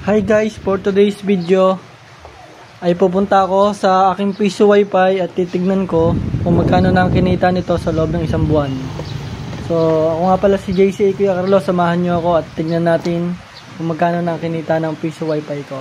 Hi guys, for today's video ay pupunta ako sa aking piso wifi at titignan ko kung magkano na ang kinita nito sa loob ng isang buwan. So ako nga pala si JC Kuya Carlos, samahan nyo ako at tignan natin kung magkano na ang kinita ng piso wifi ko.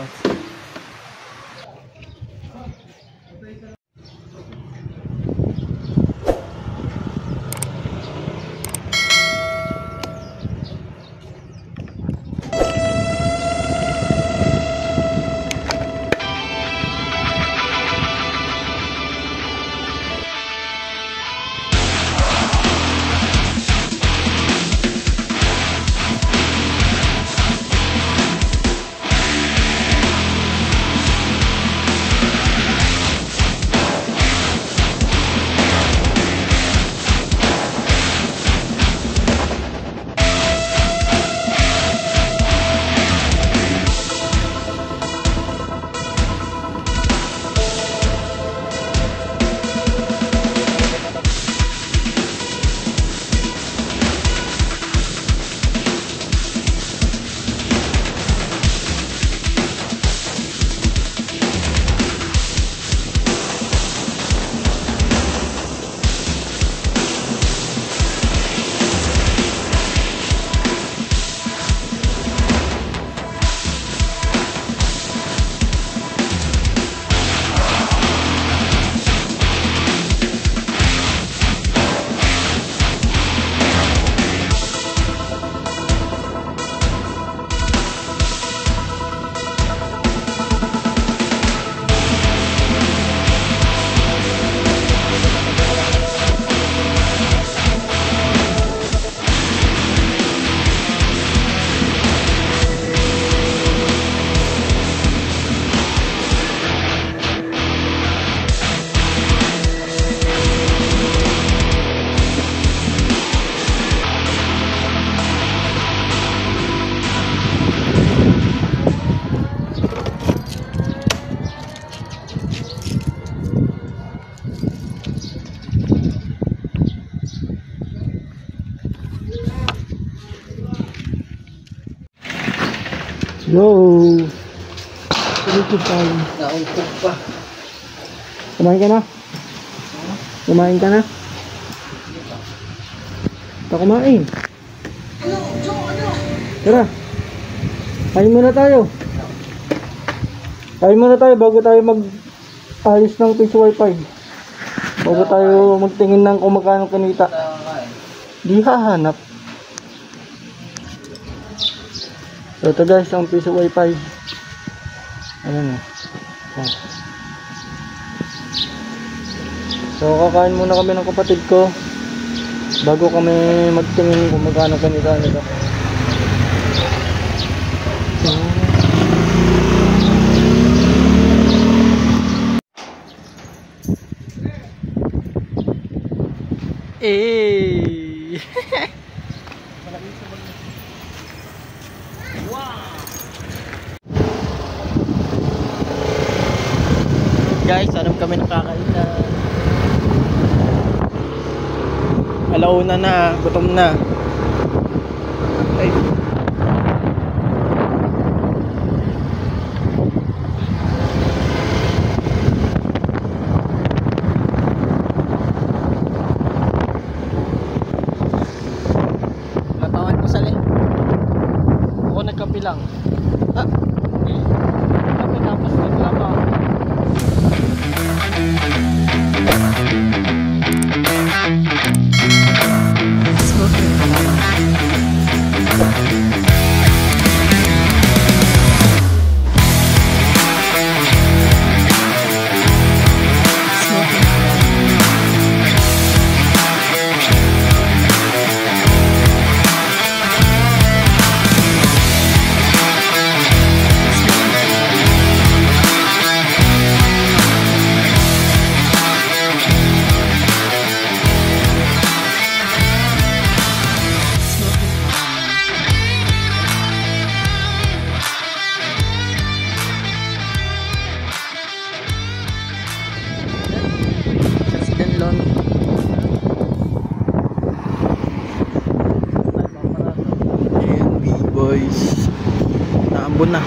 Yo! Tulog tayo. Naungkog pa. Kumain ka na? Kumain ka na? Ito kumain. Tara. Kain muna tayo. Kain muna tayo bago tayo mag-ayos ng piso wifi. Bago tayo magtingin ng kung magkano kinita. Di hahanap. So ito guys, ang piso wifi. Ayan o. So kakain muna kami ng kapatid ko bago kami magtingin kung magkano kanita nito. Guys, anong kami nakakain na alauna na, gutom na. Ay. Matawan ko sali. Ako nagkapi lang. Ah. Kapi tapos naglabaw. Ayan, B-boys. Naambon na.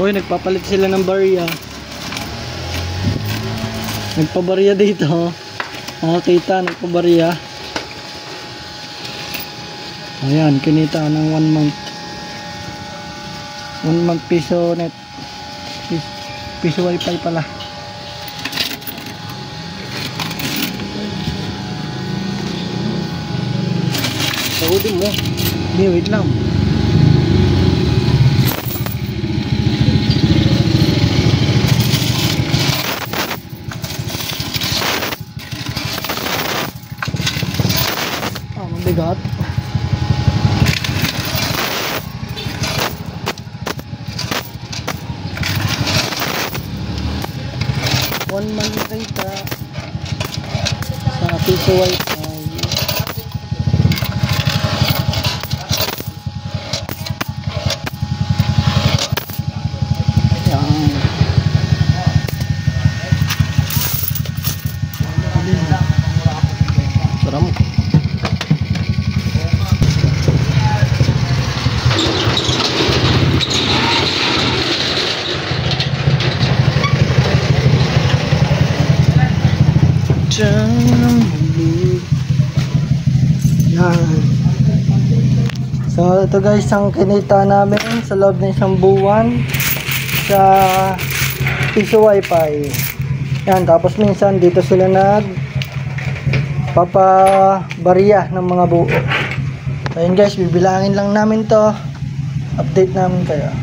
Uy, nagpapalit sila ng barya. Nagpabarya dito. Nakakita, nagpabarya. Ayan, kinita ng 1 month. 1 month piso net. Piso wifi pala. Saudin mo. Hindi, wait lang. Mabigat. One month data sa piso wifi. Saram. So ito guys ang kinita namin sa loob ng isang buwan sa piso wifi. Yan, tapos minsan dito sila papabarya ng mga buo. Ayun guys, bibilangin lang namin to. Update namin kayo.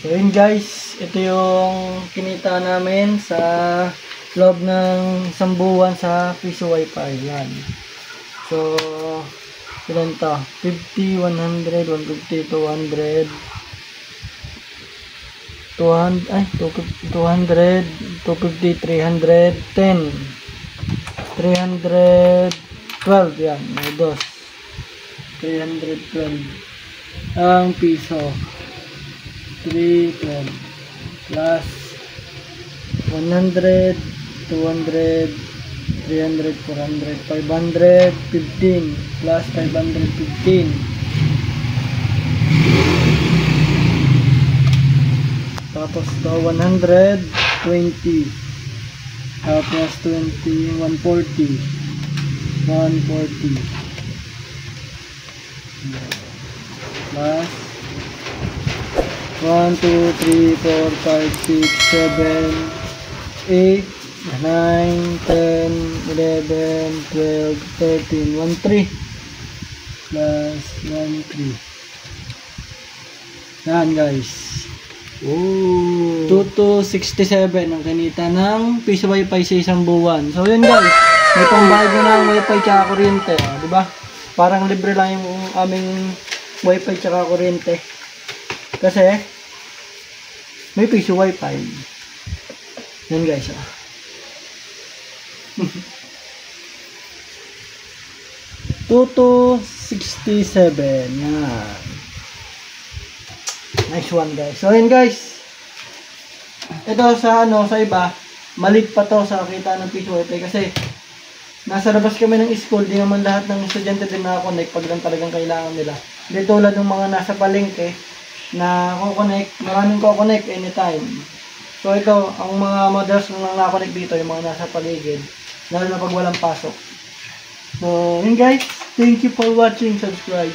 So yun guys, ito yung kinita namin sa loob ng isang buwan sa piso wifi. Yan. So, ilan to? 50, 100, 150, 200, 200, 250, 300, 10, 312. Yan, may dos. 312 ang piso. 312 plus 100, 200, 300, 400, 515 plus 515. Tapos to 120 tapos 20, 140 plus 1, 2, 3, 4, 5, 6, 7, 8, 9, 10, 11, 12, 13, 13 plus 13. Yan guys. Ooh. 2267 ang kinita ng piso wifi sa isang buwan. So yun guys, may pambago na ang wifi tsaka kuryente. Diba? Parang libre lang yung aming wifi tsaka kuryente. Kasi may piso wifi. Yan guys. 2267. Yan. Nice one guys. So yan guys. Ito sa sa iba, malit pa to sa kita ng piso wifi kasi nasa labas kami ng school, di naman lahat ng estudyante din nakakonect pag lang talagang kailangan nila. Hindi tulad ng mga nasa palengke na kukonect, maraming kukonect anytime. So ito, ang mga madalas nang nakakonect dito, yung mga nasa paligid, lalo na pag walang pasok. So yun guys, thank you for watching, subscribe.